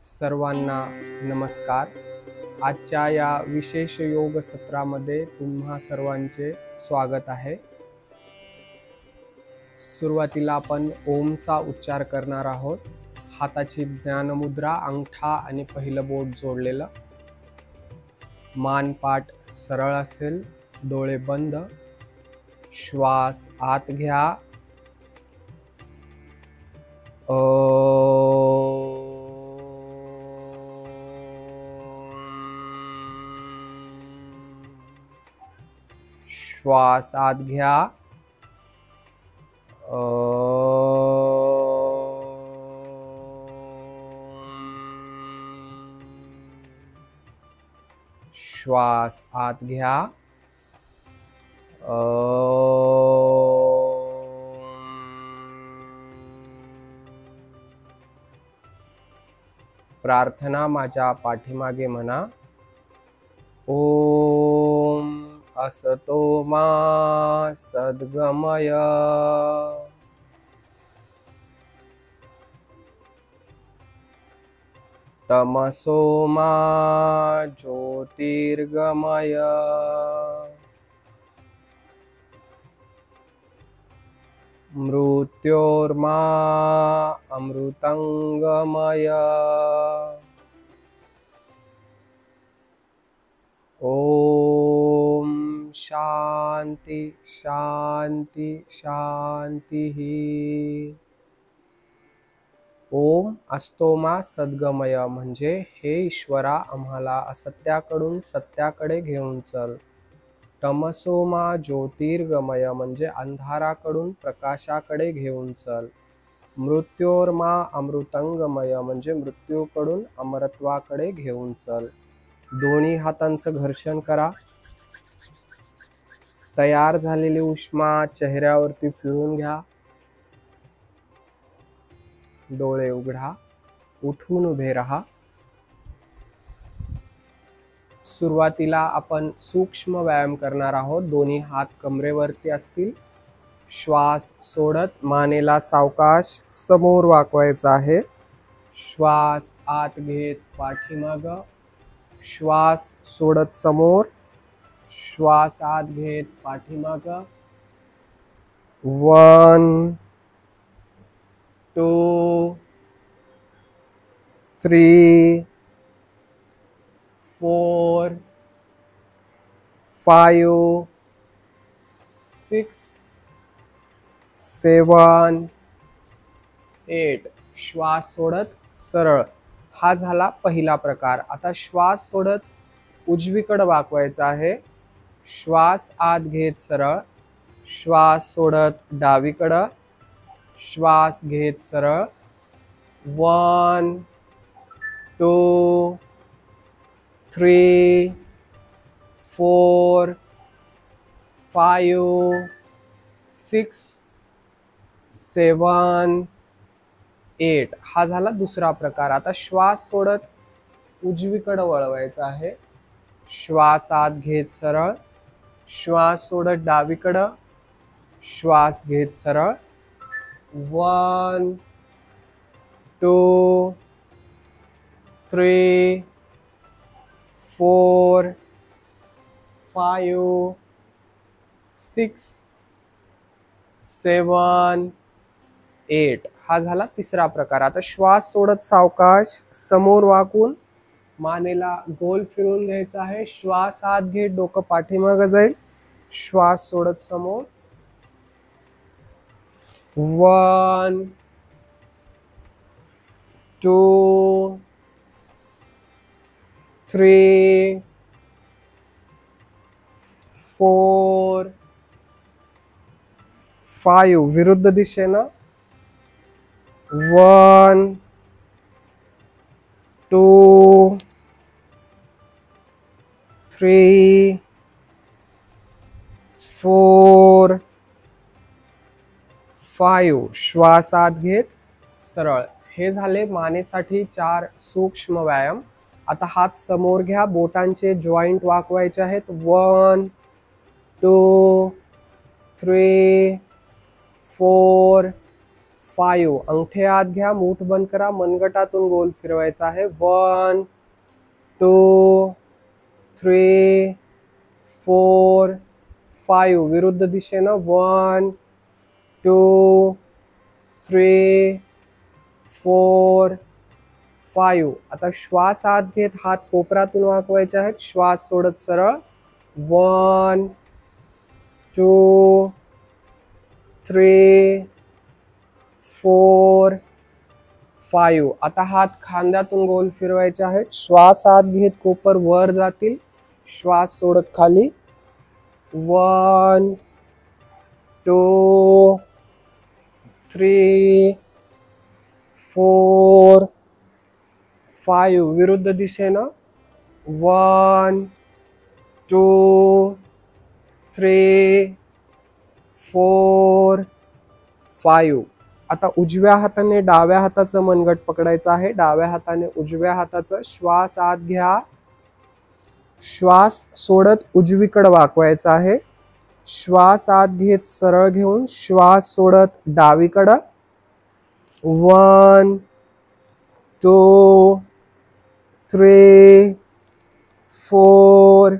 सर्वांना नमस्कार। आजच्या या विशेष योग सत्रामध्ये तुम्हा सर्वांचे स्वागत आहे। सुरुवातीला आपण ओमचा उच्चार करणार आहोत। हाताची ज्ञानमुद्रा, अंगठा आणि पहिलं बोट जोडलेलं, मान पाठ सरळ असेल, डोळे बंद, श्वास आत घ्या, श्वास आत घ्या, श्वास आत घ्या, प्रार्थना माझ्या पाठीमागे म्हणा। ओम असतो मा सद्गमय, तमसो मा ज्योतिर्गमय, मृत्योर्मा अमृतंगमय, ओम शांति शांति शांति। ओम असतो मा सद्गमय म्हणजे हे ईश्वरा, आम्हाला असत्याकडून सत्याकडे घेऊन चल। तमसो मा ज्योतिर्गमय म्हणजे अंधाराकडून प्रकाशाकडे घेऊन चल। मृत्योर्मा अमृतंगमय म्हणजे मृत्यूकडून अमरत्वाकडे घेऊन चल। दोन्ही हातांचं घर्षण करा। तयार झालेली उष्मा चेहऱ्यावरती फिरवून घ्या। डोळे उघडा, उठून उभे राहा। सुरुवातीला आपण सूक्ष्म व्यायाम करणार आहोत। दोन्ही हात कमरेवरती असतील। श्वास सोडत मानेला सावकाश समोर वाकवायचा आहे। श्वास आत घेत पाठीमाग, श्वास सोडत समोर, श्वास आत घेत पाठीमाग। 1 2 3 4 5 6 7 8। श्वास सोडत सरळ। हा झाला पहिला प्रकार। आता श्वास सोडत उजवीकडे वाकवायचा आहे। श्वास आत घेत सरळ, श्वास सोडत डावीकडे, श्वास घेत सरळ। 1 2 3 4 5 6 7 8। हा झाला दुसरा प्रकार। आता श्वास सोडत उजवीकडे वळवायचा आहे। श्वास आत घेत सरळ, श्वास सोडत डावीकडे, श्वास घेत सरळ। 1 2 3 4 5 6 7 8। हा झाला तिसरा प्रकार। आता श्वास सोडत सावकाश समोर वाकून मानेला गोल फिरवून घ्यायचा आहे। श्वास आत घेत डोकं पाठीमागे जाईल, श्वास सोडत समोर। 1 2 3 4 5। विरुद्ध दिशेनं 1 2 3 4 5। श्वास आत घेत सरळ। हे झाले मानेसाठी 4 सूक्ष्म व्यायाम। आता हात समोर घ्या, बोटांचे जॉइंट वाकवायचे आहेत। 1 2 3 4 5, अंगठे आत घ्या, मूठ बंद करा, मनगटातून गोल फिरवायचा आहे. 1 2 3 4 5, विरुद्ध दिशेनं 1 2 3 4 5. आता श्वास आत घेत हात कोपरातून वाकवायचे आहेत, श्वास सोडत सरळ. 1 2 3 4 5. आता हात खांद्यातून गोल फिरवायचे आहेत, श्वास आत घेत कोपर वर जातील, श्वास सोडत खाली. 1 2 3 4 5, विरुद्ध दिशेनं. 1 2 3 4 5. आता उजव्या हाताने डाव्या हाताचं मनगट पकडायचं आहे, डाव्या हाताने उजव्या हाताचं. श्वास आत घ्या, श्वास सोडत उजवीकडे वाकवायचा आहे, श्वास आत घेत सरळ घेऊन श्वास सोडत डावीकडं. 1 2 3 4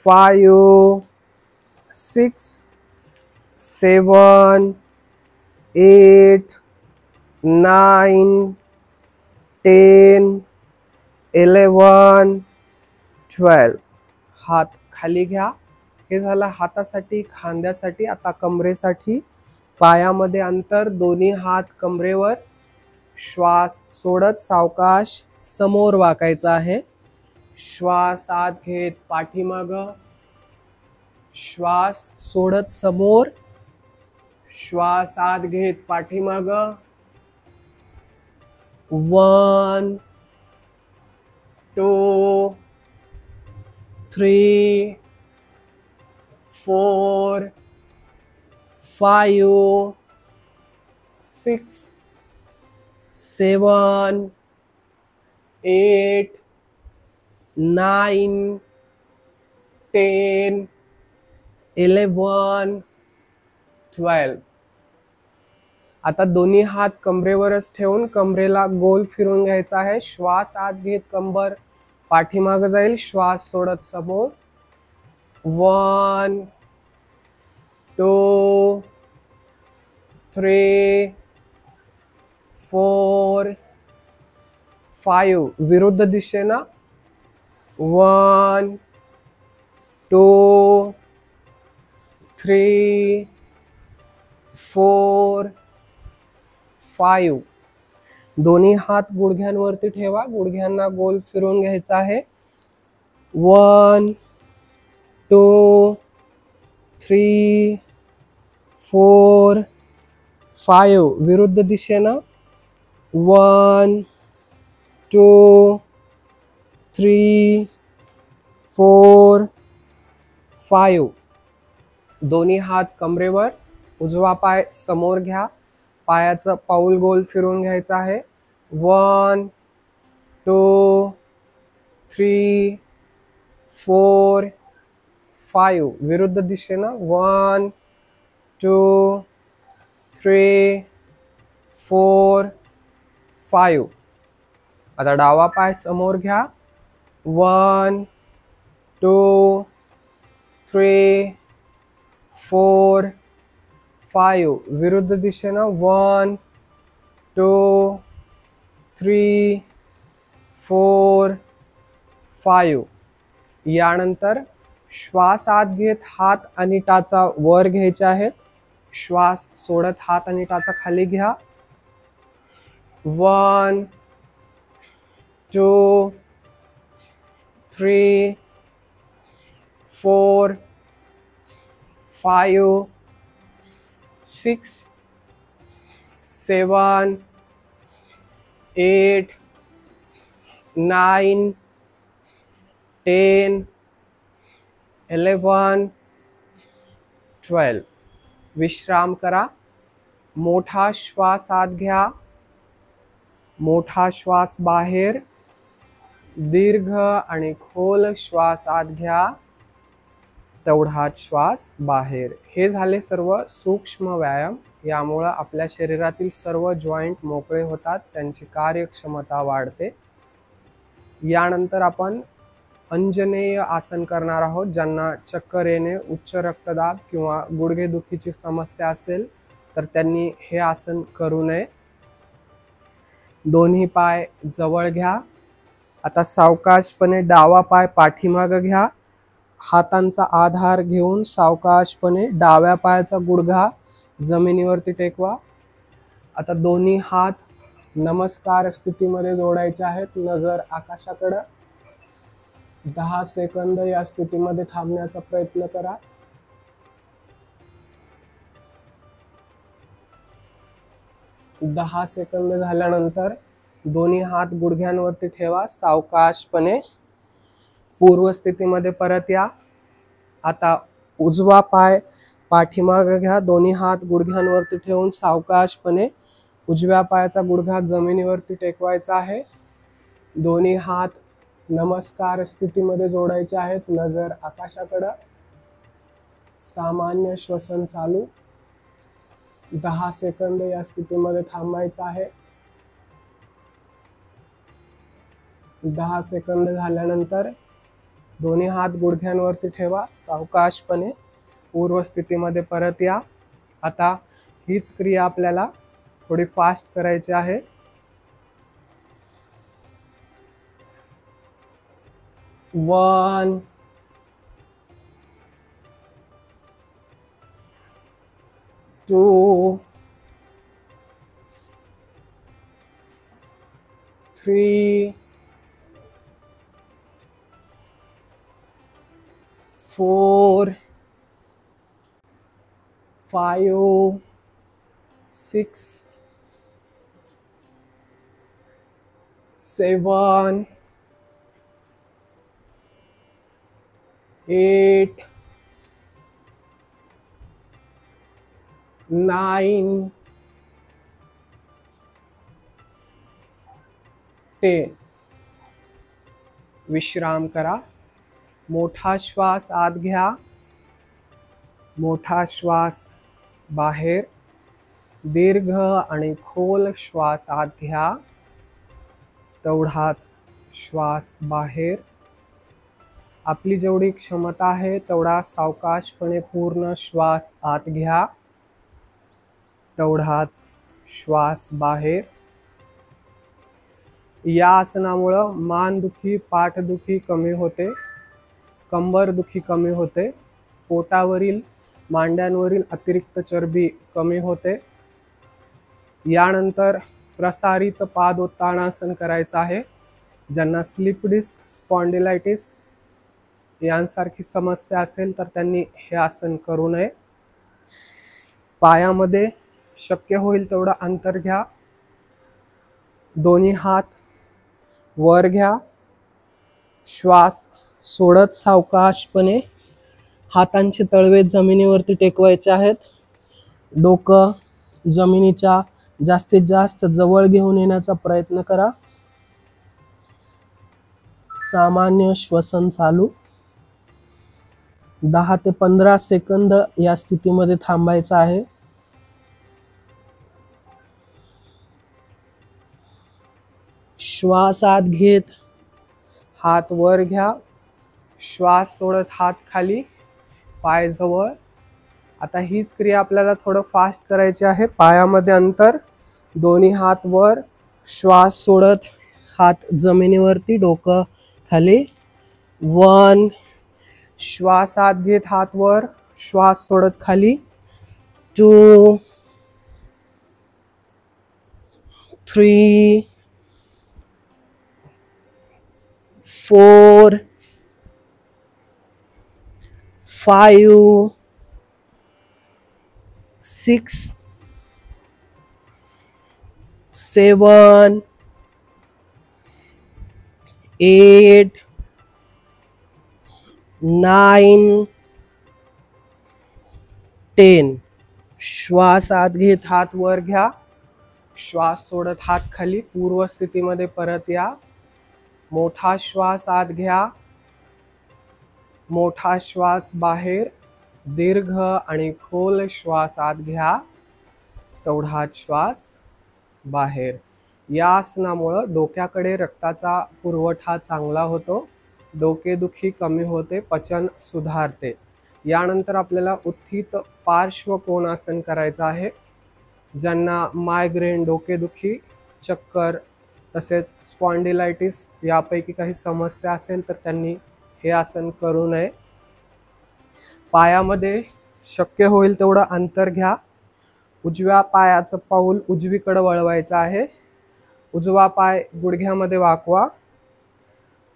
5 6 7 8 9 10 11 12. हात खाली घ्या. हे झालं हातासाठी, खांद्यासाठी. आता कमरेसाठी पायामध्ये अंतर, दोन्ही हात कमरेवर, श्वास सोडत सावकाश समोर वाकायचा आहे. श्वास आत घेत पाठीमाग, श्वास सोडत समोर, श्वास आत घेत पाठीमाग. 1 2 3 4 5 6 7 8 9 10 11 12. आता दोन्ही हात कमरेवरच ठेवून कमरेला गोल फिरून घ्यायचा आहे. श्वास आत घेत कंबर पाठीमाग जाईल, श्वास सोडत समोर. 1 2 3 4 5, विरुद्ध दिशेनं. 1 2 3 4 5. दोन्ही हात गुडघ्यांवरती ठेवा, गुडघ्यांना गोल फिरून घ्यायचा आहे. 1 2 3 4 5, विरुद्ध दिशेनं. 1 2 3 4 5. दोन्ही हात कमरेवर, उजवा पाय समोर घ्या, पायाचं पाऊल गोल फिरून घ्यायचं आहे. 1 2 3 4 5, विरुद्ध दिशेनं. 1 2 3 4 5. आता डावा पाय समोर घ्या. 1 2 3 4 5, विरुद्ध दिशेनं. 1 2 3 4 5. यानंतर श्वास आत घेत हात आणि टाचा वर घ्यायचे आहेत, श्वास सोडत हात आणि टाचा खाली घ्या. 1 2 3 4 5 6 7 8 9 10 11 12. विश्राम करा. मोठा श्वास आत घ्या, मोठा श्वास बाहेर, दीर्घ आणि खोल श्वास आत घ्या. तेवढाच श्वास बाहेर. हे झाले सर्व सूक्ष्म व्यायाम. यामुळे आपल्या शरीरातील सर्व जॉइंट मोकळे होतात, त्यांची कार्यक्षमता वाढते. यानंतर आपण अंजनेय आसन करणार आहोत. ज्यांना चक्कर येणे, उच्च रक्तदाब किंवा गुडघेदुखीची समस्या असेल तर त्यांनी हे आसन करू नये. दोन्ही पाय जवळ घ्या. आता सावकाशपणे डावा पाय पाठीमागे घ्या. हातांचा आधार घेऊन सावकाशपणे डाव्या पायाचा गुडघा जमिनीवरती टेकवा. आता दोन्ही हात नमस्कार स्थितीमध्ये जोडायचे आहेत. नजर आकाशाकडे. 10 सेकंद या स्थितीमध्ये थांबण्याचा प्रयत्न करा. दहा सेकंद झाल्यानंतर दोन्ही हात गुडघ्यांवरती ठेवा. सावकाशपणे पूर्व स्थितीमध्ये परत या. आता उजवा पाय पाठीमागे घ्या. दोन्ही हात गुडघ्यांवरती ठेवून सावकाशपणे उजव्या पायाचा गुडघा जमिनीवरती टेकवायचा आहे. दोन्ही हात नमस्कार स्थितीमध्ये जोडायचे आहेत. नजर आकाशाकडे. सामान्य श्वसन चालू. 10 सेकंद या स्थितीमध्ये थांबायचं आहे. 10 सेकंद झाल्यानंतर दोन्ही हात गुडघ्यांवरती ठेवा. सावकाशपणे पूर्व स्थितीमध्ये परत या. आता हीच क्रिया आपल्याला थोडी फास्ट करायची आहे. 1 2 3 4 5 6 7 8 9 10. विश्राम करा. मोठा श्वास आत घ्या. मोठा श्वास बाहेर. दीर्घ आणि खोल श्वास आत घ्या. तेवढाच श्वास बाहेर. आपली जेवढी क्षमता आहे तेवढा सावकाशपणे पूर्ण श्वास आत घ्या. तेवढाच श्वास बाहेर. या आसनामुळे मानदुखी, पाठदुखी कमी होते, कंबरदुखी कमी होते, पोटावरील, मांड्यांवरील अतिरिक्त चरबी कमी होते. यानंतर प्रसारित पादोत्तानासन करायचं आहे. ज्यांना स्लिप डिस्क, स्पॉन्डिलायटिस यांसारखी समस्या असेल तर त्यांनी हे आसन करू नये. पायामध्ये शक्य होईल तेवढं अंतर घ्या. दोन्ही हात वर घ्या. श्वास सोडत सावकाशपणे हातांचे तळवे जमिनीवरती टेकवायचे आहेत. डोकं जमिनीच्या जास्तीत जास्त जवळ घेऊन येण्याचा प्रयत्न करा. सामान्य श्वसन चालू. 10 ते 15 सेकंद या स्थितीमध्ये थांबायचं आहे. श्वास आत घेत हात वर घ्या. श्वास सोडत हात खाली, पाय जवळ. आता हीच क्रिया आपल्याला थोडं फास्ट करायची आहे. पायामध्ये अंतर. दोन्ही हात वर. श्वास सोडत हात जमिनीवरती, डोकं खाली. 1 श्वास आत घेत हात वर. श्वास सोडत खाली. 2 3 4 5 6 7 8 9 10. श्वास आत घेत हात वर घ्या. श्वास सोडत हात खाली. पूर्व स्थितीमध्ये परत या. मोठा श्वास आत घ्या. मोठा श्वास बाहेर, दीर्घ आणि खोल श्वास आत घ्या, तेवढाच श्वास बाहेर. या आसनामुळं डोक्याकडे रक्ताचा पुरवठा चांगला होतो, डोकेदुखी कमी होते, पचन सुधारते. यानंतर आपल्याला उत्थित पार्श्व कोणासन करायचं आहे. ज्यांना मायग्रेन, डोकेदुखी, चक्कर तसेच स्पॉन्डिलायटिस यापैकी काही समस्या असेल तर त्यांनी हे आसन करू नये. पायामध्ये शक्य होईल तेवढं अंतर घ्या. उजव्या पायाचं पाऊल उजवीकडे वळवायचं आहे. उजवा पाय गुडघ्यामध्ये वाकवा.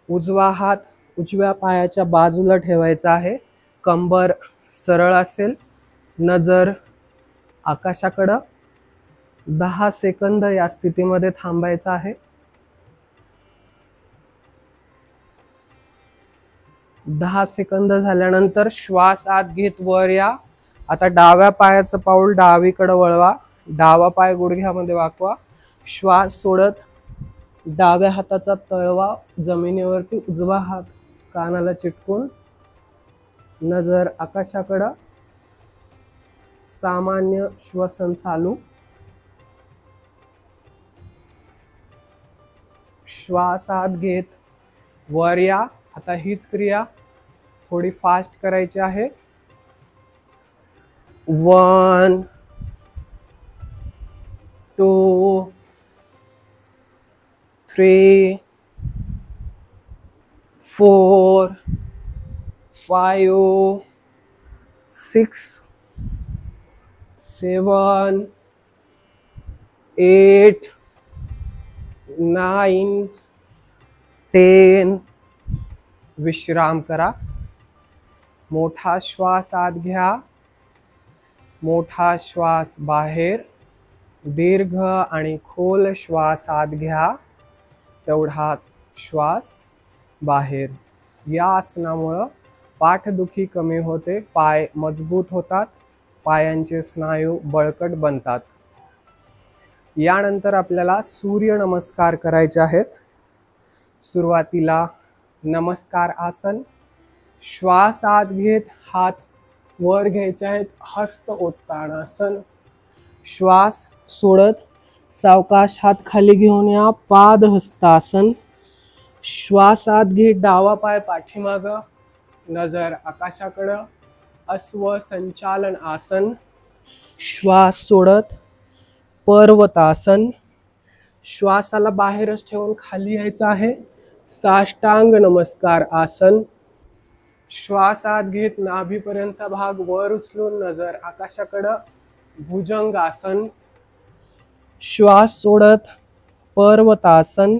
उजवा हात उजव्या पायाच्या बाजूला ठेवायचा आहे. कंबर सरळ असेल. नजर आकाशाकडं. 10 सेकंद या स्थितीमध्ये थांबायचं आहे. 10 सेकंद झाल्यानंतर श्वास आत घेत वर या. आता डाव्या पायाचं पाऊल डावीकडे वळवा. डावा पाय गुडघ्यामध्ये वाकवा. श्वास सोडत डाव्या हाताचा तळवा जमिनीवरती, उजवा हात कानाला चिटकून, नजर आकाशाकडं. सामान्य श्वसन चालू. श्वास आत घेत वर या. आता हीच क्रिया थोडी फास्ट करायची आहे. 1 2 3 4 5 6 7 8 9 10. विश्राम करा. मोठा श्वास आत घ्या, मोठा श्वास बाहेर, दीर्घ आणि खोल श्वास आत घ्या, तेवढाच श्वास बाहेर. या आसनामुळं पाठदुखी कमी होते, पाय मजबूत होतात, पायांचे स्नायू बळकट बनतात. यानंतर आपल्याला सूर्य नमस्कार करायचे आहेत. सुरुवातीला नमस्कार आसन. श्वास आत घेत हात वर घ्यायचे आहेत, हस्त उत्तानासन. श्वास सोडत सावकाश हात खाली घेऊन या, पादहस्तासन. श्वास आत घेत डावा पाय पाठीमाग, नजर आकाशाकडं, अश्व संचालन आसन. श्वास सोडत पर्वतासन. श्वासाला बाहेरच ठेवून खाली यायचं आहे, साष्टांग नमस्कार आसन. श्वास आत घेत नाभीपर्यंतचा भाग वर उचलून नजर आकाशाकडं, भुजंग आसन. श्वास सोडत पर्वतासन.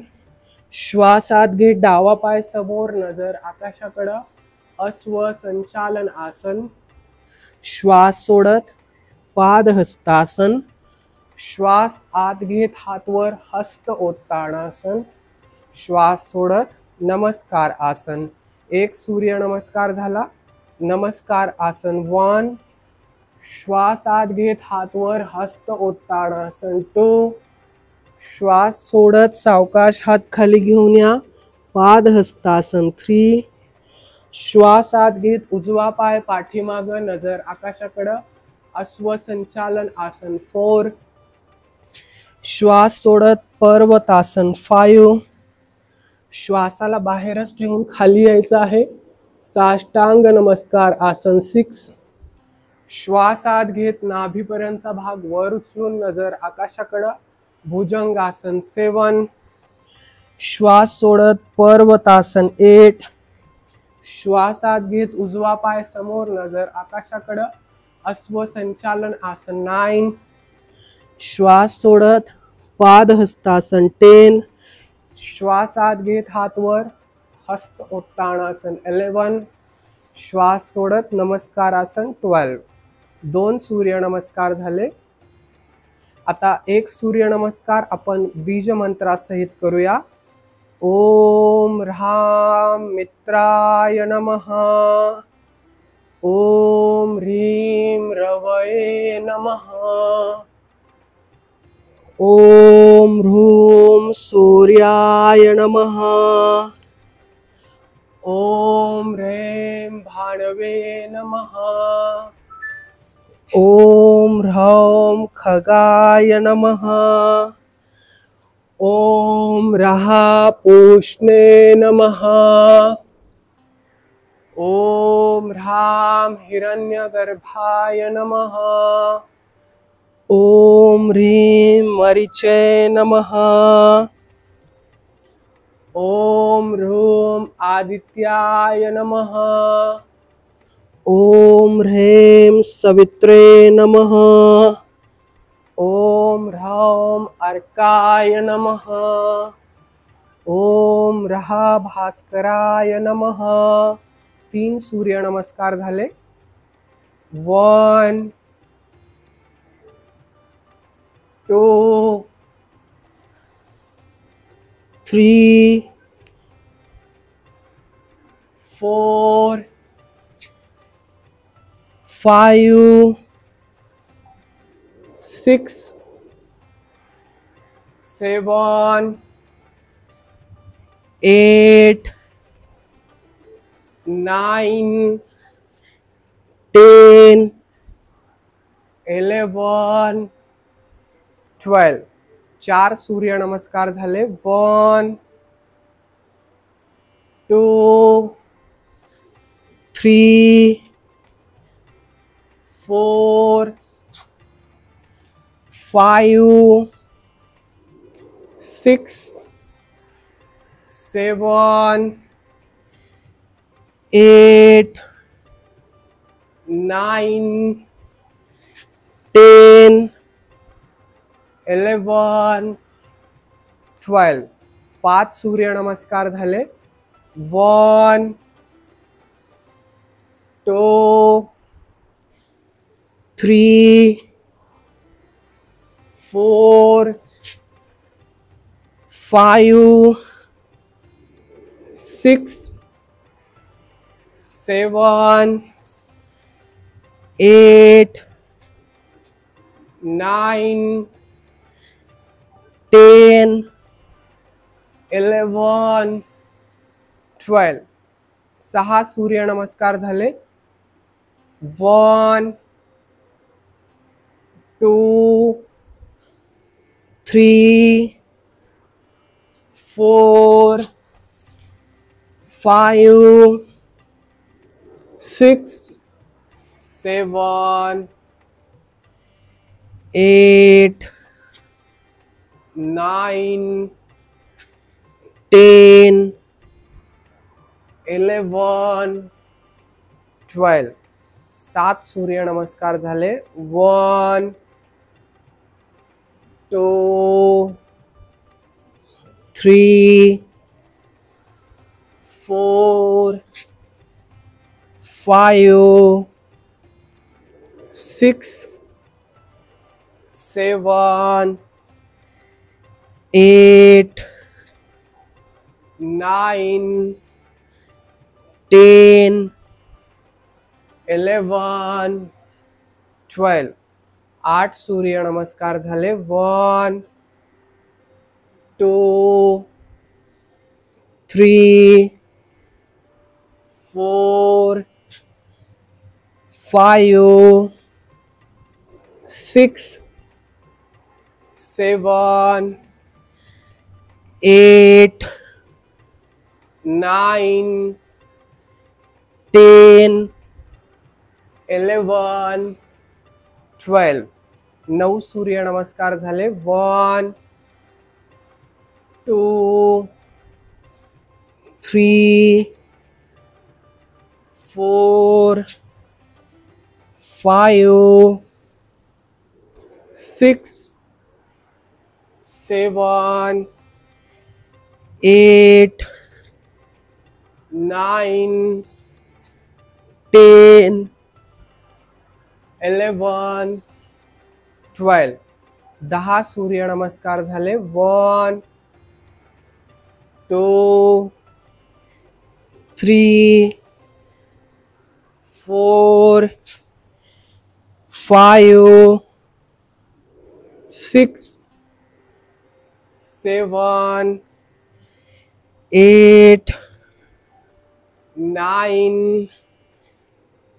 श्वास आत घेत डावा पाय समोर, नजर आकाशाकडं, अश्व संचालन आसन. श्वास सोडत पादहस्तासन. श्वास आत घेत हात वर, हस्त उत्तानासन. श्वास सोडत नमस्कार आसन. एक सूर्य नमस्कार झाला. नमस्कार आसन 1. श्वास आत घेत हात वर, हस्त उत्तानासन 2. श्वास सोडत सावकाश हात खाली घेऊन या, पादहस्तासन 3. श्वास आत घेत उजवा पाय पाठीमाग, नजर आकाशाकडं, अश्व संचालन आसन 4. श्वास सोडत पर्वतासन 5. श्वासाला बाहेरच ठेवून खाली यायचं आहे, साष्टांग नमस्कार आसन 6. श्वास आत घेत नाभीपर्यंतचा भाग वर उचलून नजर आकाशाकडं, भुजंग आसन 7. श्वास सोडत पर्वतासन 8. श्वास आत घेत उजवा पाय समोर, नजर आकाशाकडं, अश्व संचालन आसन 9. श्वास सोडत पादहस्तासन 10. श्वास आत घेत हात वर, हस्त उत्तानासन 11. श्वास सोडत नमस्कार आसन 12. 2 सूर्य नमस्कार झाले. आता एक सूर्य नमस्कार आपण बीज मंत्रासहित करूया. ओम ह्रां मित्राय नमः. ओम ह्रीं रवये नमः. ओम ह्रूं सूर्याय नमः. ओम ह्रीं भाणवे नमः। ओम ह्रौं खगाय नमः। ओम रहा पूष्णे नमः। ओम ह्रां हिरण्यगर्भाय नमः। ओम ह्रीं मरीचे नमः। ओम ह्रूं आदित्याय नमः। ओम ह्रीं सवित्रे नमः। ओम ह्रौं अर्काय नमः। ओम रहा भास्कराय नमः। 3 सूर्य नमस्कार झाले। 1 2 3 4 5 6 7 8 9 10 11 12 4 सूर्य नमस्कार झाले। 1 2 3 4 5 6 7 8 9 10 11 12 5 सूर्य नमस्कार झाले। 1 2 3 4 5 6 7 8 9 10 11 12 6 सूर्य नमस्कार झाले। 1 2 3 4 5 6 7 8 9 10 11 12 7 सूर्य नमस्कार झाले। 1 2 3 4 5 6 7 8 9 10 11 12 8 सूर्य नमस्कार झाले। 1 2 3 4 5 6 7 8 9 10 11 12 9 सूर्य नमस्कार झाले। 1 2 3 4 5 6 7 8 9 10 11 12 10 सूर्य नमस्कार झाले। 1 2 3 4 5 6 7 8 9,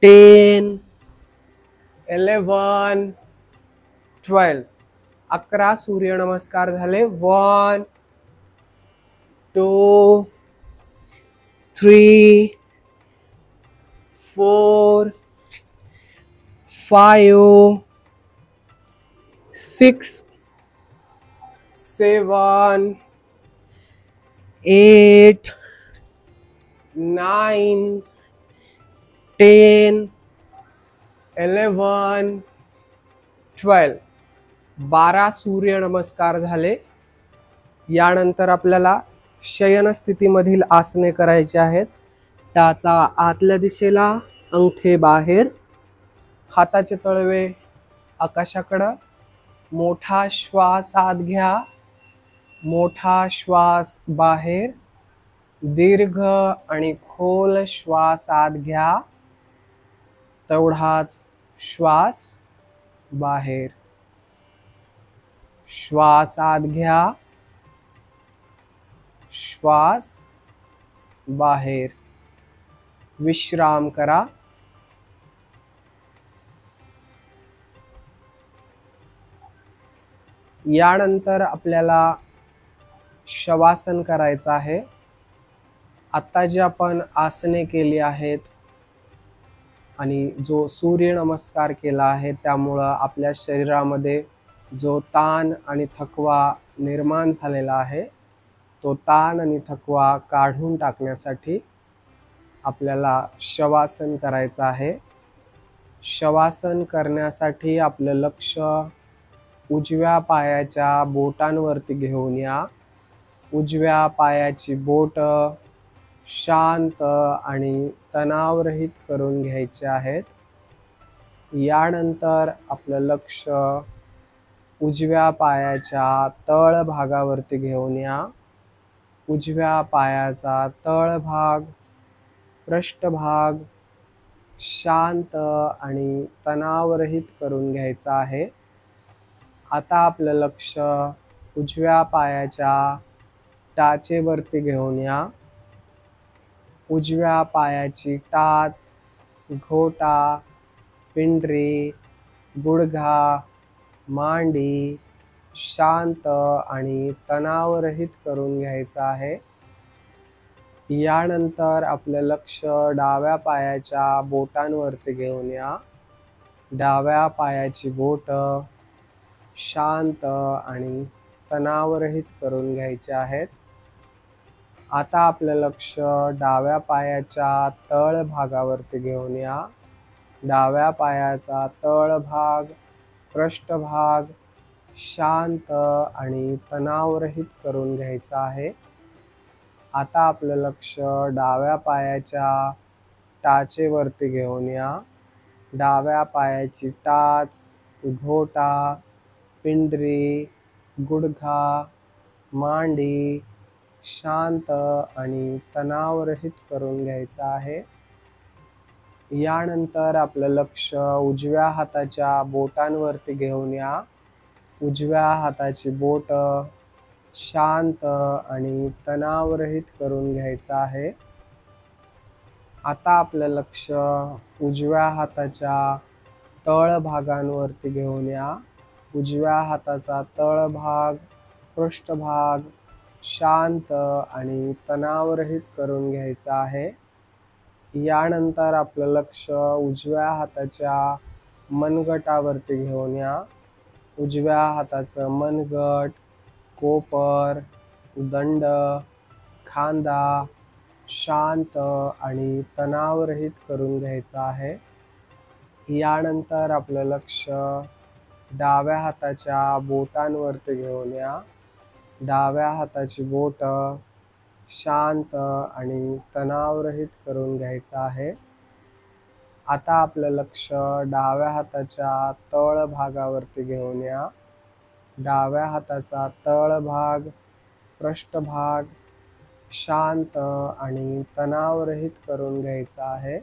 10, 11, 12. 11 सूर्यनमस्कार झाले. 1, 2, 3, 4, 5, 6, 7, 8, 9, 10, 11, 12. 12 सूर्यनमस्कार झाले. यानंतर आपल्याला शयन स्थितीमधील आसने करायची आहेत. टाचा आतल्या दिशेला, अंगठे बाहेर, हाताचे तळवे आकाशाकडं. मोठा श्वास आत घ्या, मोठा श्वास बाहेर, दीर्घ आणि खोल श्वास आत घ्या, तेवढाच श्वास बाहेर. श्वास आत घ्या, श्वास बाहेर. विश्राम करा. यानंतर आपल्याला शवासन करायचं आहे. आता जे आपण आसने केली आहेत आणि जो सूर्य नमस्कार केला आहे, त्यामुळं आपल्या शरीरामध्ये जो ताण आणि थकवा निर्माण झालेला आहे, तो ताण आणि थकवा काढून टाकण्यासाठी आपल्याला शवासन करायचं आहे. शवासन करण्यासाठी आपलं लक्ष उजव्या पायाच्या बोटांवरती घेऊन या. उजव्या पायाची बोट शांत आणि तणावरहित करून घ्यायचे आहेत. यानंतर आपलं लक्ष उजव्या पायाच्या तळ भागावरती घेऊन या. उजव्या पायाचा तळभाग, पृष्ठभाग शांत आणि तणावरहित करून घ्यायचा आहे. आता आपलं लक्ष उजव्या पायाच्या टाचेवरती घेऊन या. उजव्या पायाची टाच, घोटा, पिंडरी, गुडघा, मांडी शांत आणि तणावरहित करून घ्यायचं आहे. यानंतर आपलं लक्ष डाव्या पायाच्या बोटांवरती घेऊन या. डाव्या पायाची बोट शांत आणि तणावरहित करून घ्यायचे आहेत. आता आपलं लक्ष डाव्या पायाच्या तळ भागावरती घेऊन या. डाव्या पायाचा तळभाग, पृष्ठभाग शांत आणि तणावरहित करून घ्यायचा आहे. आता आपलं लक्ष डाव्या पायाच्या टाचेवरती घेऊन या. डाव्या पायाची टाच, घोटा, पिंडरी, गुडघा, मांडी शांत आणि तणावरहित करून घ्यायचा आहे. यानंतर आपलं लक्ष उजव्या हाताच्या बोटांवरती घेऊन या. उजव्या हाताची बोट शांत आणि तणावरहित करून घ्यायचं आहे. आता आपलं लक्ष उजव्या हाताच्या तळ भागांवरती घेऊन या. उजव्या हाताचा तळभाग, पृष्ठभाग शांत आणि तणावरहित करून घ्यायचा आहे. यानंतर आपलं लक्ष उजव्या हाताच्या मनगटावरती घेऊन या. उजव्या हाताचं मनगट, कोपर, दंड, खांदा शांत आणि तणावरहित करून घ्यायचा आहे. यानंतर आपलं लक्ष डाव्या हाताच्या बोटांवरती घेऊन या. डाव्या हाताची बोट शांत आणि तणावरहित करून घ्यायचं आहे. आता आपलं लक्ष डाव्या हाताच्या तळ भागावरती घेऊन या. डाव्या हाताचा तळभाग, पृष्ठभाग शांत आणि तणावरहित करून घ्यायचा आहे.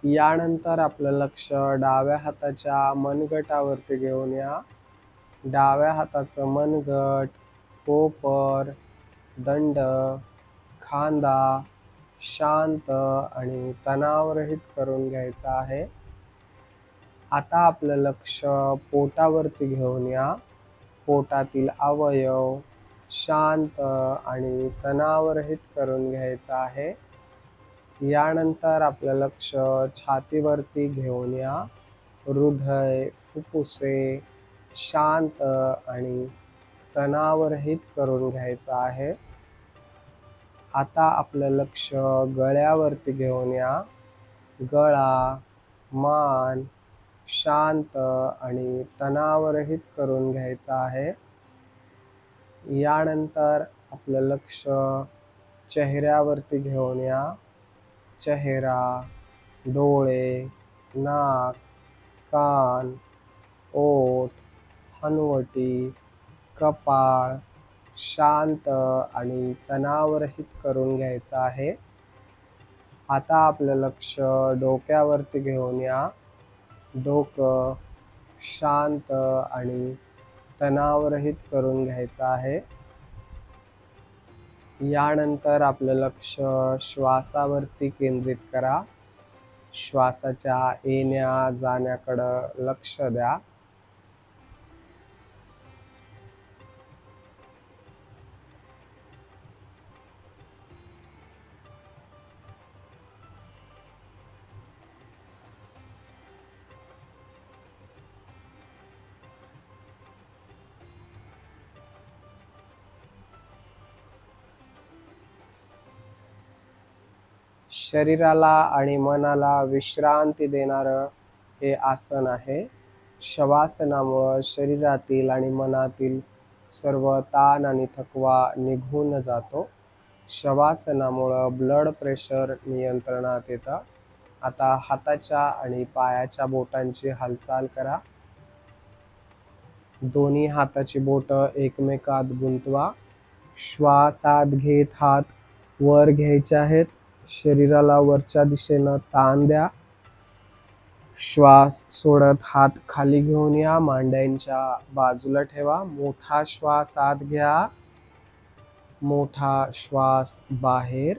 यानंतर आपलं लक्ष डाव्या हाताच्या मनगटावरती घेऊन या. डाव्या हाताचं मनगट, कोपर, दंड, खांदा शांत आणि तणावरहित करून घ्यायचा आहे. आता आपलं लक्ष पोटावरती घेऊन या. पोटातील अवयव शांत आणि तणावरहित करून घ्यायचा आहे. यानंतर आपलं लक्ष छातीवरती घेऊन या. हृदय, फुफ्फुसे शांत आणि तणावरहित करून घ्यायचं आहे. आता आपलं लक्ष गळ्यावरती घेऊन या. गळा, मान शांत आणि तणावरहित करून घ्यायचा आहे. यानंतर आपलं लक्ष चेहऱ्यावरती घेऊन या. चेहरा, डोळे, नाक, कान, ओठ, हनुवटी, कपाळ शांत आणि तणावरहित करून घ्यायचं आहे. आता आपलं लक्ष डोक्यावरती घेऊन या. डोकं शांत आणि तणावरहित करून घ्यायचं आहे. यानंतर आपलं लक्ष श्वासावरती केंद्रित करा. श्वासाच्या येण्या जाण्याकडं लक्ष द्या. शरीराला आणि मनाला विश्रांती देणारं हे आसन आहे. शवासनामुळे शरीरातील आणि मनातील सर्व ताण आणि थकवा निघून जातो. शवासनामुळे ब्लड प्रेशर नियंत्रणात येतं. आता हाताच्या आणि पायाच्या बोटांची हालचाल करा. दोन्ही हाताची बोटं एकमेकात गुंतवा. श्वास आत घेत हात वर घ्यायचे आहेत. शरीराला वरच्या दिशेनं ताण द्या. श्वास सोडत हात खाली घेऊन या. मांड्यांच्या बाजूला ठेवा. मोठा श्वास आत घ्या. मोठा श्वास बाहेर.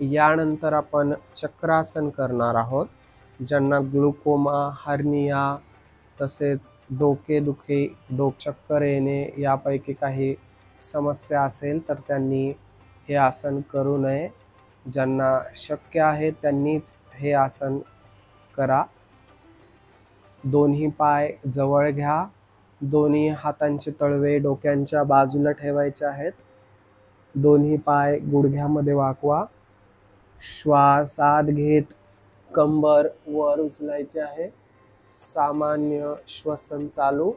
यानंतर आपण चक्रासन करणार आहोत. ज्यांना ग्लुकोमा, हर्निया तसेच डोकेदुखी, डोकचक्कर येणे यापैकी काही समस्या असेल तर त्यांनी हे आसन करू नये. ज्यांना शक्य आहे त्यांनीच हे आसन करा. दोन्ही पाय जवळ घ्या. दोन्ही हातांचे तळवे डोक्यांच्या बाजूला ठेवायचे आहेत. दोन्ही पाय गुडघ्यामध्ये वाकवा. श्वास आत घेत कंबर वर उचलायचे आहे. सामान्य श्वसन चालू.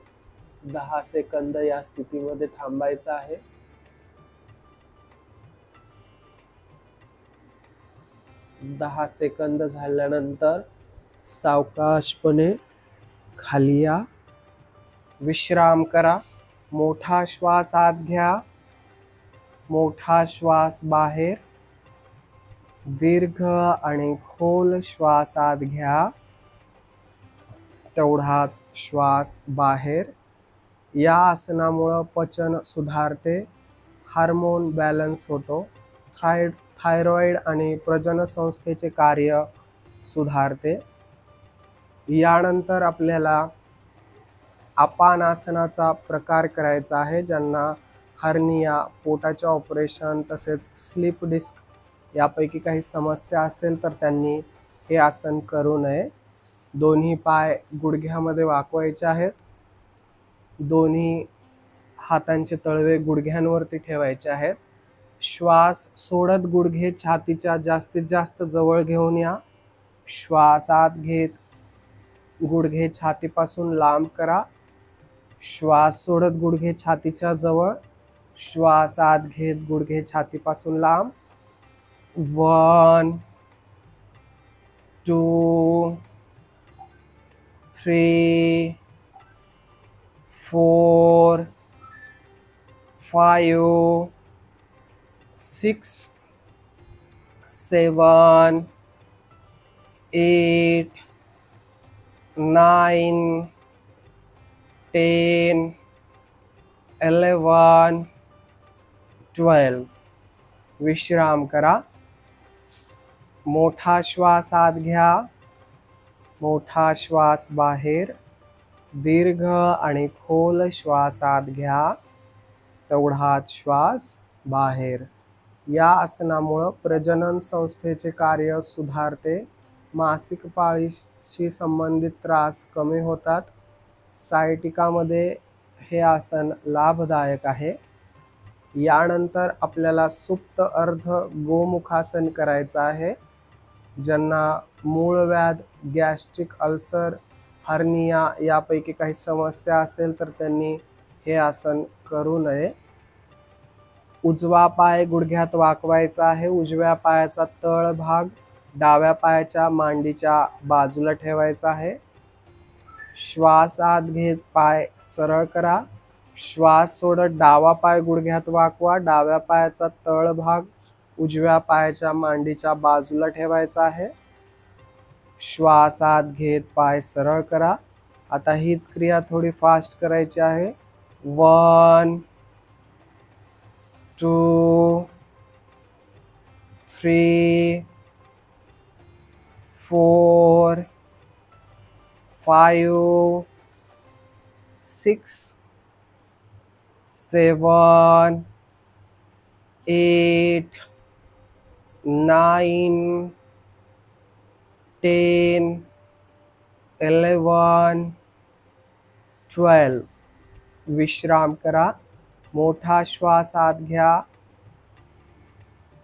10 सेकंद या स्थितीमध्ये थांबायचं आहे. दहा सेकंद झाल्यानंतर सावकाशपणे खाली या. विश्राम करा. मोठा श्वास आत घ्या. मोठा श्वास बाहेर. दीर्घ आणि खोल श्वास आत घ्या. तेवढाच श्वास बाहेर. या आसनामुळे पचन सुधारते. हार्मोन बॅलन्स होतो. थायरॉइड आणि प्रजनसंस्थेचे कार्य सुधारते. यानंतर आपल्याला अपान आसनाचा प्रकार करायचा आहे. ज्यांना हर्निया, पोटाचे ऑपरेशन तसेच स्लीप डिस्क यापैकी काही समस्या असेल तर त्यांनी हे आसन करू नये. दोन्ही पाय गुडघ्यामध्ये वाकवायचे आहेत. दोन्ही हातांचे तळवे गुडघ्यांवरती ठेवायचे आहेत. श्वास सोडत गुडघे छातीच्या जास्तीत जास्त जवळ घेऊन या. श्वास आत घेत गुडघे छातीपासून लांब करा. श्वास सोडत गुडघे छातीच्या जवळ. श्वास आत घेत गुडघे छातीपासून लांब. 1 2 3 4 5 6 7 8 9 10 11 12. विश्राम करा. मोठा श्वास आत घ्या, मोठा श्वास बाहेर, दीर्घ आणि खोल श्वास आत घ्या, तेवढाच श्वास बाहेर. या आसनामुळे प्रजनन संस्थेचे कार्य सुधारते, मासिक पाळीशी संबंधित त्रास कमी होतात. सायटिकामध्ये हे आसन लाभदायक आहे. यानंतर आपल्याला सुप्त अर्ध गोमुखासन करायचं आहे. ज्यांना मूळव्याध, गॅस्ट्रिक अल्सर, हर्निया यापैकी काही समस्या असेल तर त्यांनी हे आसन करू नये. उजवा पाय गुडघ्यात वाकवायचा आहे. उजव्या पायाचा तळ भाग डाव्या पायाच्या मांडीच्या बाजूला ठेवायचा आहे. श्वास आत घेत पाय सरळ करा. श्वास सोडत डावा पाय गुडघ्यात वाकवा. डाव्या पायाचा तळ भाग उजव्या पायाच्या मांडीच्या बाजूला ठेवायचा आहे. श्वास आत घेत पाय सरळ करा. आता हीच क्रिया थोडी फास्ट करायची आहे. 1 2 3 4 5 6 7 8 9 10 11 12. विश्राम करा. मोठा श्वास आत घ्या,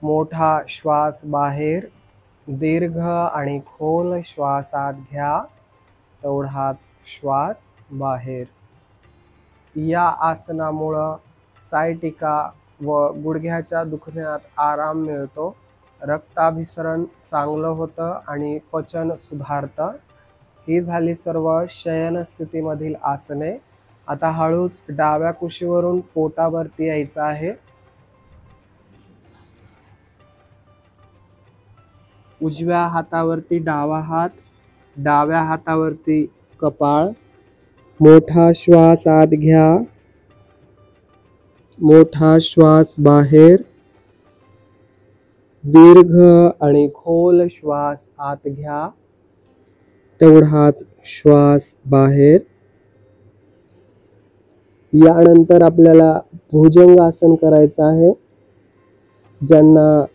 मोठा श्वास बाहेर, दीर्घ आणि खोल श्वास आत घ्या, तेवढाच श्वास बाहेर. या आसनामुळे सायटिका व गुडघ्याच्या दुखण्यात आराम मिळतो, रक्ताभिसरण चांगलं होतं आणि पचन सुधारतं. ही झाली सर्व शयन स्थितीमधील आसने. आता हळूच डाव्या कुशीवरून पोटावरती यायचं आहे. उजव्या हातावरती डावा हात, डाव्या हातावरती कपाळ. मोठा श्वास आत घ्या, मोठा श्वास बाहेर, दीर्घ आणि खोल श्वास आत घ्या, तेवढाच श्वास बाहेर. यानंतर आपल्याला भुजंगासन करायचं आहे. ज्यांना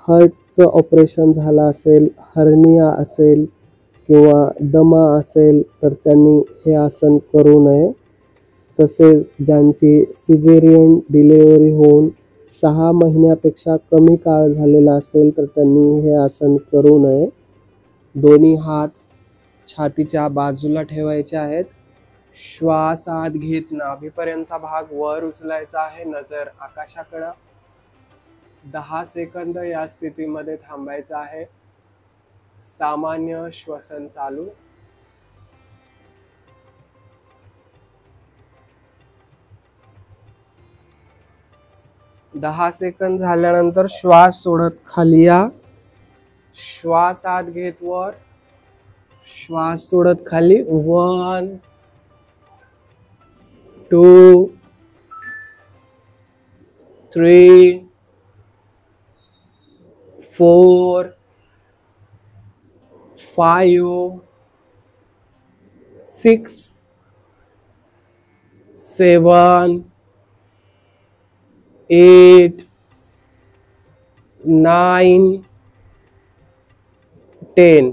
हार्टचं ऑपरेशन झालं असेल, हर्निया असेल किंवा दमा असेल तर त्यांनी हे आसन करू नये. तसेच ज्यांची सिझेरियन डिलिव्हरी होऊन 6 महिन्यापेक्षा कमी काळ झालेला असेल तर त्यांनी हे आसन करू नये. दोन्ही हात छातीच्या बाजूला ठेवायचे आहेत. श्वास आत घेत नाभीपर्यंतचा भाग वर उचलायचा आहे. नजर आकाशाकडे. 10 सेकंद या स्थितीमध्ये थांबायचं आहे. सामान्य श्वसन चालू. दहा सेकंद झाल्यानंतर श्वास सोडत खाली या. श्वास आत घेत वर, श्वास सोडत खाली. 1 2 3 4 5 6 7 8 9 10.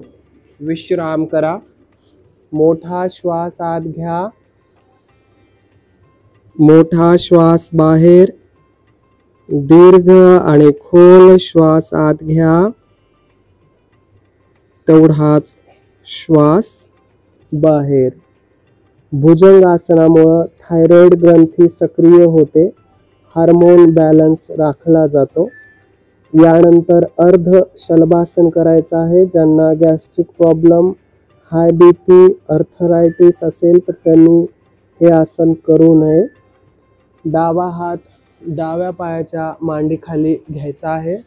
विश्राम करा. मोठा श्वास आत घ्या, मोठा श्वास बाहेर, दीर्घ आणि खोल श्वास आत घ्या, तेवढाच श्वास बाहेर. भुजंगासनामुळे थायरॉइड ग्रंथी सक्रिय होते, हार्मोन बॅलन्स राखला जातो. यानंतर अर्ध शलभासन करायचं आहे. ज्यांना गॅस्ट्रिक प्रॉब्लेम, हाय BP, अर्थरायटिस असेल तर त्यांनी हे आसन करू नये. डावा हात डाव्या पायाच्या मांडीखाली घ्यायचा आहे.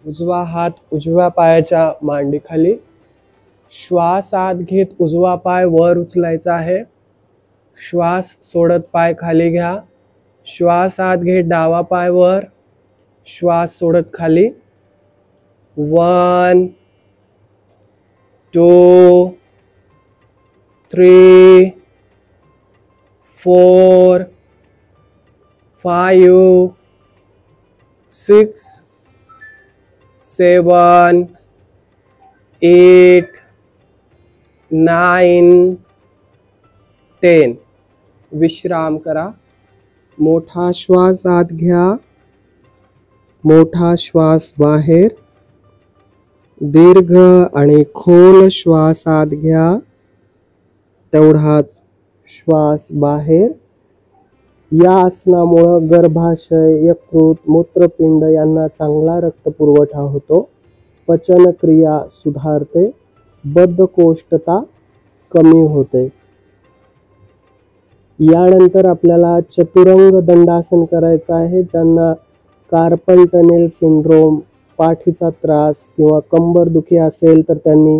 उजवा हात उजव्या पायाच्या मांडीखाली. श्वास आत घेत उजवा पाय वर उचलायचा आहे. श्वास सोडत पाय खाली घ्या. श्वास आत घेत डावा पाय वर, श्वास सोडत खाली. 1 2 3 4 5 6 7 8 9 10. विश्राम करा. मोठा श्वास आत घ्या, मोठा श्वास बाहेर. दीर्घ आणि खोल श्वास आत घ्या, तेवढाच श्वास बाहेर. या आसनामुळे गर्भाशय, यकृत, मूत्रपिंड यांना चांगला रक्तपुरवठा होतो. पचनक्रिया सुधारते, बद्धकोष्ठता कमी होते. यानंतर आपल्याला चतुरंग दंडासन करायचं आहे. ज्यांना कार्पल टनेल सिंड्रोम, पाठीचा त्रास किंवा कंबरदुखी असेल तर त्यांनी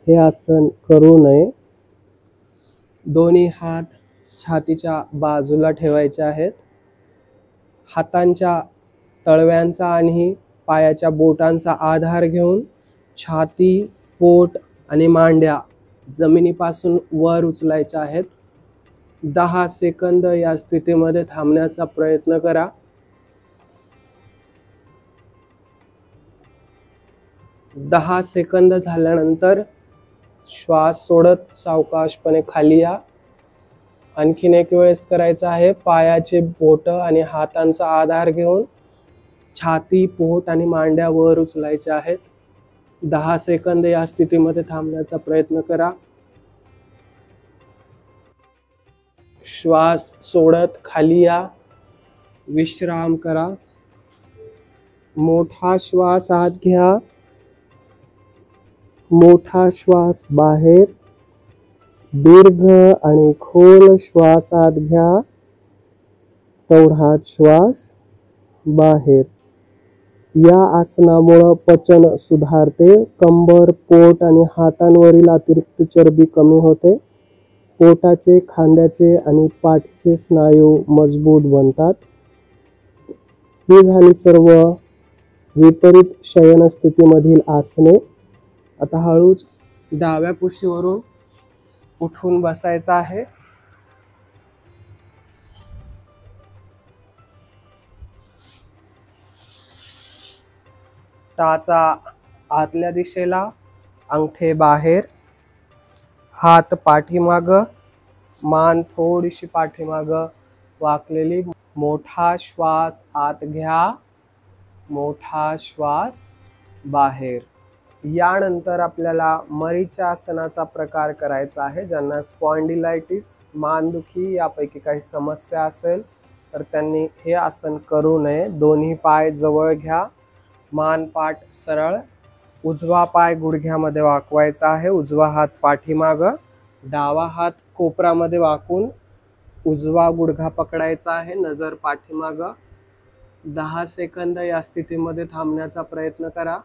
हे आसन करू नये. दोन्ही हात छातीच्या बाजूला ठेवायचे आहेत. हातांच्या तळव्यांचा आणि पायाच्या बोटांचा आधार घेऊन छाती, पोट आणि मांड्या जमिनीपासून वर उचलायच्या आहेत. 10 सेकंद या स्थितीमध्ये थांबण्याचा प्रयत्न करा. दहा सेकंद झाल्यानंतर श्वास सोडत सावकाशपणे खाली या. आणखीन एक वेळेस करायचं आहे. पायाचे बोट आणि हातांचा आधार घेऊन छाती, पोट आणि मांड्या वर उचलायच्या आहेत. 10 सेकंद या स्थितीमध्ये थांबण्याचा प्रयत्न करा. श्वास सोडत खाली या. विश्राम करा. मोठा श्वास आत घ्या, मोठा श्वास बाहेर. दीर्घ आणि खोल श्वास आत घ्या, तेवढाच श्वास बाहेर. या आसनामुळे पचन सुधारते. कंबर, पोट आणि हातांवरील अतिरिक्त चरबी कमी होते. पोटाचे, खांद्याचे आणि पाठीचे स्नायू मजबूत बनतात. ही झाली सर्व विपरीत शयन स्थितीमधील आसने. आता हळूच डाव्या कुशीवरून उठून बसायचं आहे. टाचा आतल्या दिशेला, अंगठे बाहेर, हात पाठीमाग, मान थोडीशी पाठीमाग वाकलेली. मोठा श्वास आत घ्या, मोठा श्वास बाहेर. यानंतर आपल्याला मरीचासनाचा प्रकार करायचा आहे. ज्यांना स्पॉन्डिलायटिस, मानदुखी यापैकी काही समस्या असेल तर त्यांनी हे आसन करू नये. दोन्ही पाय जवळ घ्या, मान पाठ सरळ. उजवा पाय गुडघ्यामध्ये वाकवायचा आहे. उजवा हात पाठीमाग, डावा हात कोपरामध्ये वाकून उजवा गुडघा पकडायचा आहे. नजर पाठीमाग. 10 सेकंद या स्थितीमध्ये थांबण्याचा प्रयत्न करा.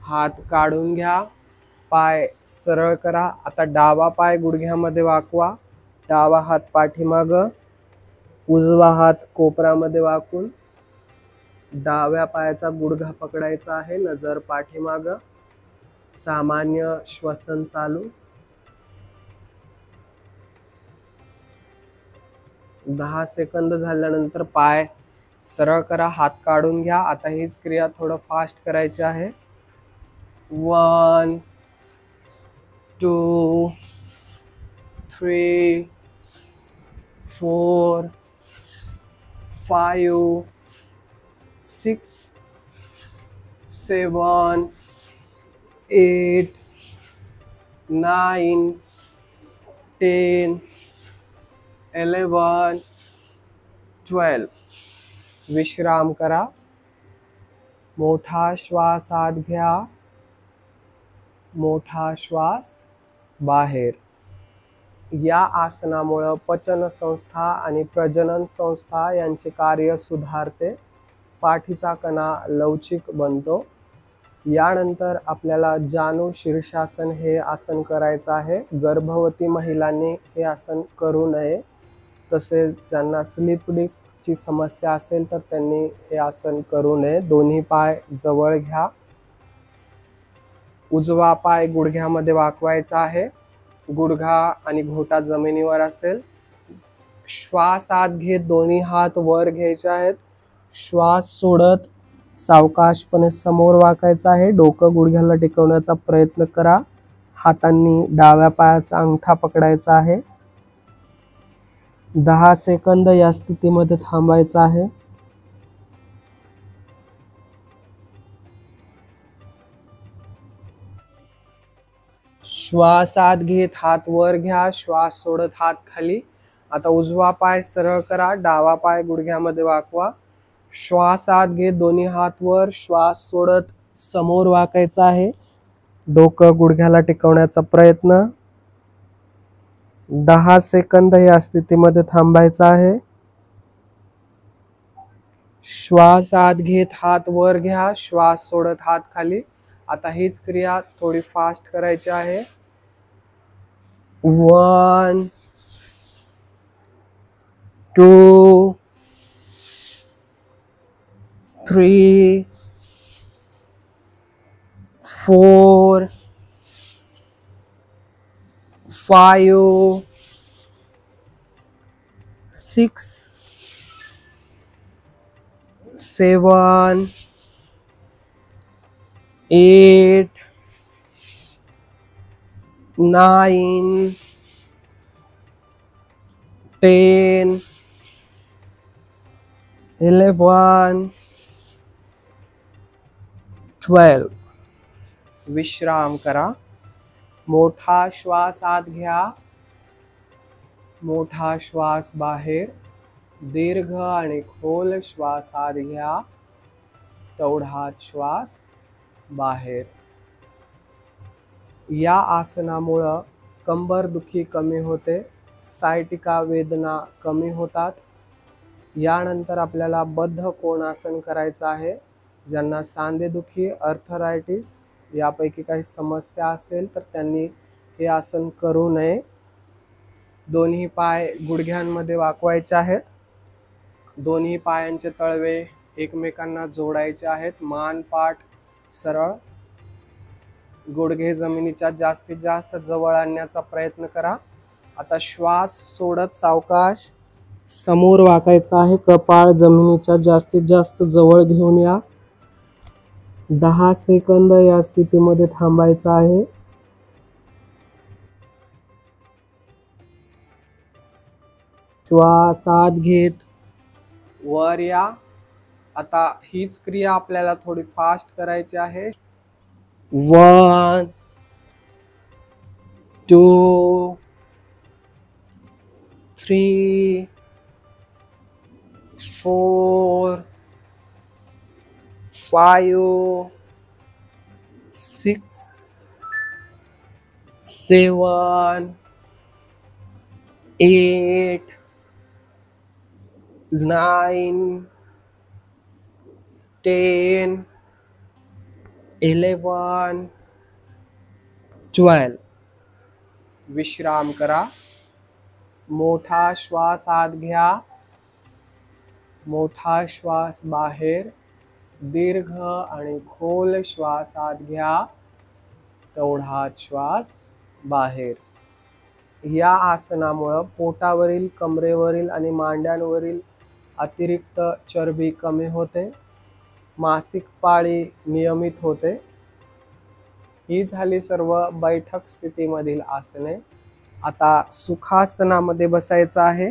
हात काढून घ्या, पाय सरळ करा. आता डावा पाय गुडघ्यामध्ये वाकवा, डावा हात पाठीमाग, उजवा हात कोपरामध्ये वाकून डाव्या पायाचा गुडघा पकडायचा आहे. नजर पाठीमाग. सामान्य श्वसन चालू. 10 सेकंद झाल्यानंतर पाय सरळ करा, हात काढून घ्या. आता हीच क्रिया थोडं फास्ट करायची आहे. 1 2 3 4 5 6 7 8 9 10 11 12. विश्राम करा. मोठा श्वास आत घ्या, मोठा श्वास बाहेर. या आसनामुळे पचन संस्था आणि प्रजनन संस्था यांचे कार्य सुधारते. पाठीचा कणा लवचिक बनतो. यानंतर आपल्याला जानू शीर्षासन हे आसन करायचं आहे. गर्भवती महिलांनी हे आसन करू नये. तसेच ज्यांना स्लिप डिस्कची समस्या असेल तर त्यांनी हे आसन करू नये. दोन्ही पाय जवळ घ्या. उजवा पाय गुडघ्यामध्ये वाकवायचा आहे. गुडघा आणि घोटा जमिनीवर असेल. श्वास आत घेत दोन्ही हात वर घ्यायचे आहेत. श्वास सोडत सावकाशपणे समोर वाकायचं आहे. डोकं गुडघ्याला टेकवण्याचा प्रयत्न करा. हातांनी डाव्या पायाचा अंगठा पकडायचा आहे. 10 सेकंद या स्थितीमध्ये थांबायचं आहे. श्वास आत घेत हात वर घ्या. श्वास सोडत हात खाली. आता उजवा पाय सरळ करा. डावा पाय गुडघ्यामध्ये वाकवा. श्वास आत घेत दोन्ही हात वर. श्वास सोडत समोर वाकायचा आहे. डोकं गुडघ्याला टेकवण्याचा प्रयत्न. 10 सेकंद या स्थितीमध्ये थांबायचं आहे. श्वास आत घेत हात वर घ्या. श्वास सोडत हात खाली. आता हीच क्रिया थोडी फास्ट करायची आहे. 1 2 3 4 5 6 7 8 9 10 11 12. विश्राम करा. मोठा श्वास आत घ्या. मोठा श्वास बाहेर. दीर्घ आणि खोल श्वास आत घ्या. तेवढाच श्वास बाहेर. या आसनामुळं कंबरदुखी कमी होते. सायटिका वेदना कमी होतात. यानंतर आपल्याला बद्ध कोणासन करायचं आहे. ज्यांना सांधेदुखी, अर्थरायटिस यापैकी काही समस्या असेल तर त्यांनी हे आसन करू नये. दोन्ही पाय गुडघ्यांमध्ये वाकवायचे आहेत. दोन्ही पायांचे तळवे एकमेकांना जोडायचे आहेत. मान पाठ सरळ. गुडघे जमिनीच्या जास्तीत जास्त जवळ आणण्याचा प्रयत्न करा. आता श्वास सोडत सावकाश समोर वाकायचा आहे. कपाळ जमिनीच्या जास्तीत जास्त जवळ घेऊन या. 10 सेकंद या स्थितीमध्ये थांबायचं आहे. श्वास आत घेत वर या. आता हीच क्रिया आपल्याला थोडी फास्ट करायची आहे. 1 2 3 4 5 6 7 8 9 10 11 12. विश्राम करा. मोठा श्वास आत घ्या. मोठा श्वास बाहेर. दीर्घ आणि खोल श्वास आत घ्या. तेवढाच श्वास बाहेर. या आसनामुळे पोटावरील, कमरेवरील आणि मांड्यांवरील अतिरिक्त चरबी कमी होते. मासिक पाळी नियमित होते. ही झाली सर्व बैठक स्थितीमधील आसने. आता सुखासनामध्ये बसायचं आहे.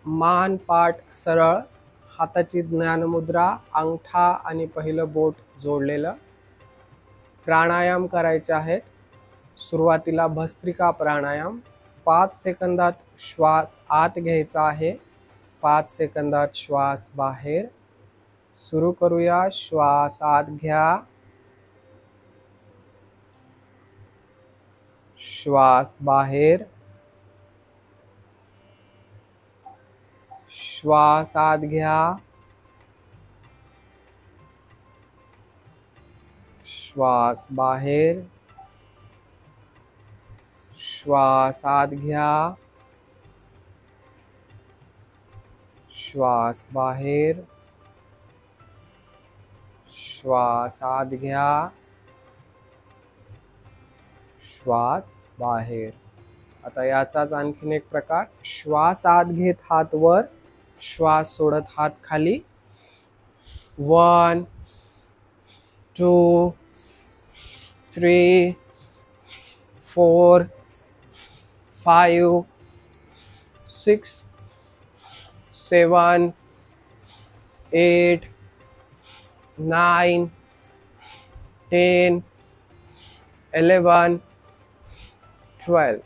मान पाठ सरळ. हाताची ज्ञानमुद्रा, अंगठा आणि पहिलं बोट जोडलेलं. प्राणायाम करायचे आहेत. सुरुवातीला भस्त्रिका प्राणायाम. 5 सेकंदात श्वास आत घ्यायचा आहे. 5 सेकंदात श्वास बाहेर. सुरू करूया. श्वास आत घ्या. श्वास बाहेर. श्वास आत घ्या. श्वास बाहेर. श्वास आत घ्या, श्वास बाहेर, श्वास आत घ्या, श्वास बाहेर. आता याचाच आणखीन एक प्रकार. श्वास आत घेत हात वर, श्वास सोडत हात खाली. 1 2 3 4 5 6 7 8 9 10 11 12.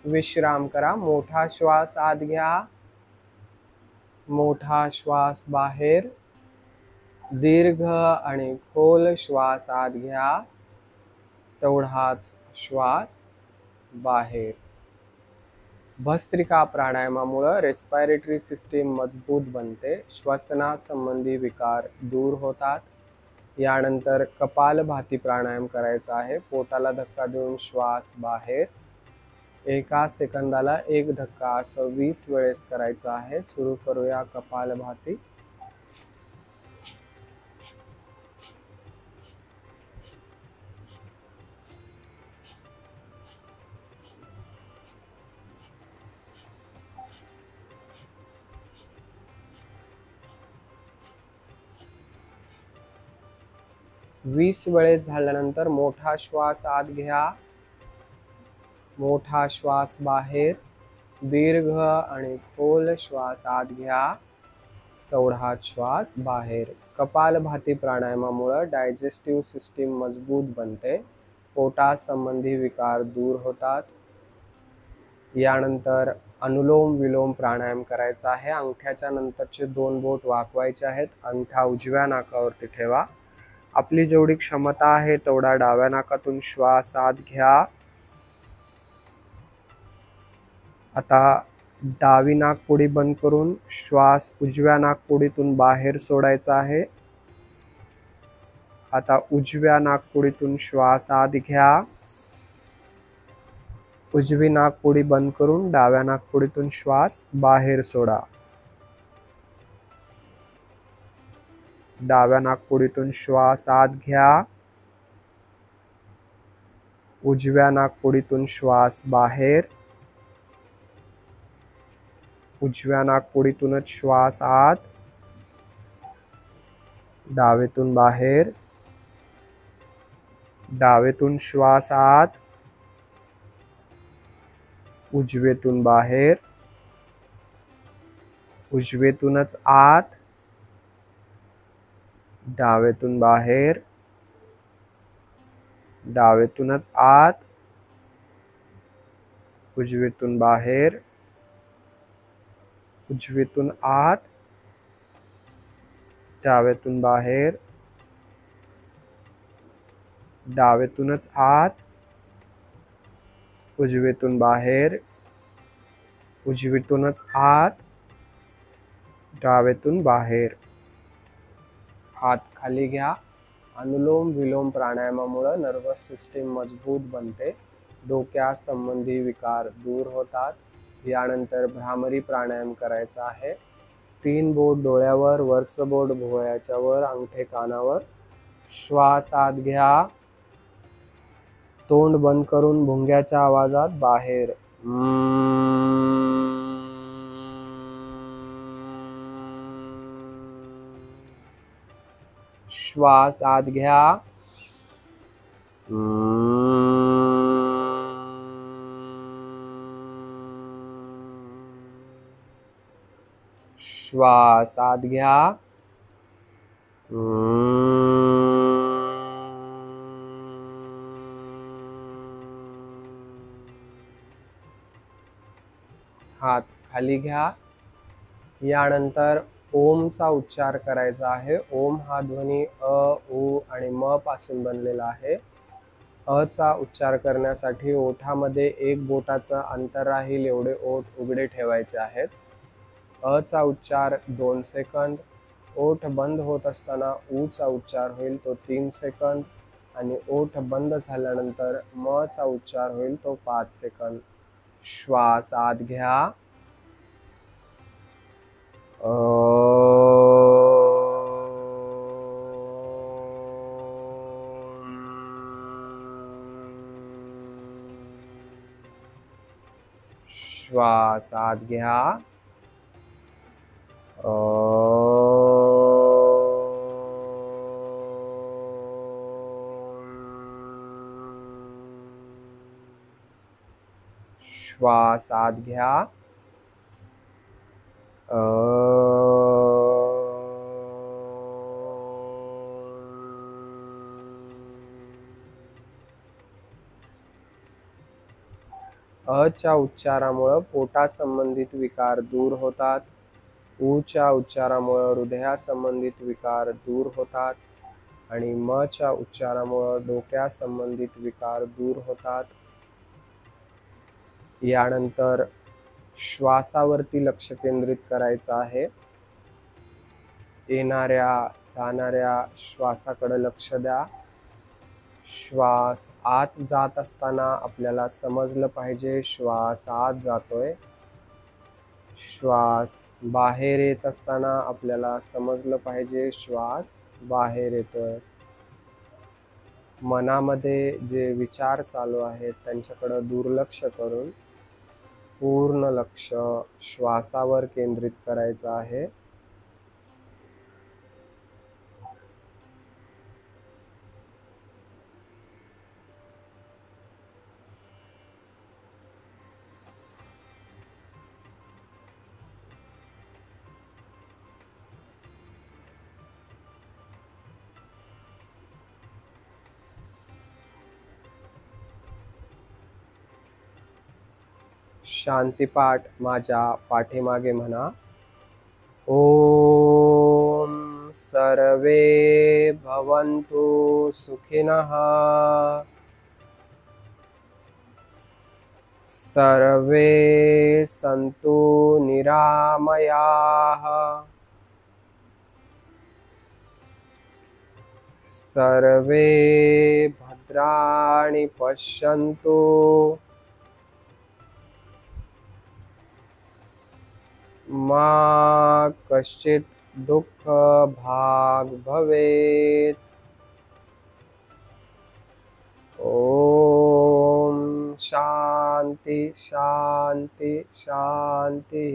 विश्राम करा. मोठा श्वास आत घ्या, मोठा श्वास बाहेर. दीर्घ आणि खोल श्वास आत घ्या, तेवढाच श्वास बाहेर. भस्त्रिका प्राणायामामुळे रेस्पिरेटरी सिस्टीम मजबूत बनते, श्वसनासंबंधी विकार दूर होतात. यानंतर कपालभाती प्राणायाम करायचा आहे. पोटाला धक्का देऊन श्वास बाहेर. एका सेकंदाला एक धक्का असं 20 वेळेस करायचं आहे. सुरू करूया कपालभाती. वीस वेळेस झाल्यानंतर मोठा श्वास आत घ्या, मोठा श्वास बाहेर. दीर्घ आणि खोल श्वास आत घ्या, तेवढाच श्वास बाहेर. कपालभाती प्राणायामामुळे डायजेस्टिव्ह सिस्टीम मजबूत बनते, पोटासंबंधी विकार दूर होतात. यानंतर अनुलोम विलोम प्राणायाम करायचा आहे. अंगठ्याच्या नंतरचे 2 बोट वाकवायचे आहेत. अंगठा उजव्या नाकावरती ठेवा. आपली जेवढी क्षमता आहे तेवढा डाव्या नाकातून श्वास आत घ्या. आता डावी नाकपुडी बंद करून श्वास उजव्या नाकपुडीतून बाहेर सोडायचा आहे. आता उजव्या नाकपुडीतून श्वास आत घ्या. उजवी नाकपुडी बंद करून डाव्या नाकपुडीतून श्वास बाहेर सोडा. डाव्या नाकपुडीतून श्वास आत घ्या. उजव्या नाकपुडीतून श्वास बाहेर. उजव्या नाकपुडीतूनच श्वास आत. डावेतून बाहेर. डावेतून श्वास आत. उजवेतून बाहेर. उजवेतूनच आत. डावेतून बाहेर. डावेतूनच आत. उजवेतून बाहेर. उजवेतून आत. डावेतून बाहेर. डावेतूनच आत. उजवेतून बाहेर. उजवीतूनच आत. डावेतून बाहेर. हात खाली घ्या. अनुलोम विलोम प्राणायामामुळे नर्वस सिस्टीम मजबूत बनते, डोक्यासंबंधी विकार दूर होतात. यानंतर भ्रामरी प्राणायाम करायचा आहे. 3 बोट डोळ्यावर, वरचं बोट भुवयाच्या वर, अंगठे कानावर. श्वास आत घ्या. तोंड बंद करून भुंग्याच्या आवाजात बाहेर. श्वास आत घ्या. श्वास आत घ्या. हात खाली घ्या. यानंतर ओमचा उच्चार करायचा आहे. ओम हा ध्वनी अ, उ आणि म पासून बनलेला आहे. अ चा उच्चार करण्यासाठी ओठामध्ये 1 बोटाचं अंतर राहील एवढे ओठ उघडे ठेवायचे आहेत. अ चा उच्चार 2 सेकंद. ओठ बंद होत असताना ऊ चा उच्चार होईल तो 3 सेकंद. आणि ओठ बंद झाल्यानंतर म चा उच्चार होईल तो 5 सेकंद. श्वास आत घ्या. श्वास आत घ्या. श्वास आत घ्या. अ च्या उच्चारामुळे पोटासंबंधित विकार दूर होतात. उ च्या उच्चारामुळे हृदयासंबंधित विकार दूर होतात आणि म च्या उच्चारामुळे डोक्यासंबंधित विकार दूर होतात. यानंतर श्वासावरती लक्ष केंद्रित करायचं आहे. येणाऱ्या जाणाऱ्या श्वासाकडे लक्ष द्या. श्वास आत जात असताना आपल्याला समजलं पाहिजे श्वास आत जातोय. श्वास बाहेर येत असताना आपल्याला समजलं पाहिजे श्वास बाहेर येतोय. मनामध्ये जे विचार चालू आहेत त्यांच्याकडे दुर्लक्ष करून पूर्ण लक्ष श्वासावर केंद्रित करायचं आहे. शांतीपाठ माझ्या पाठीमागे म्हणा. ओम सर्वे भवन्तु सुखिनः. सर्वे सन्तु निरामयाः. सर्वे भद्राणि पश्यन्तु. मा कश्चित् दुःख भाग भवेत्. ओम शांति शांति शांति.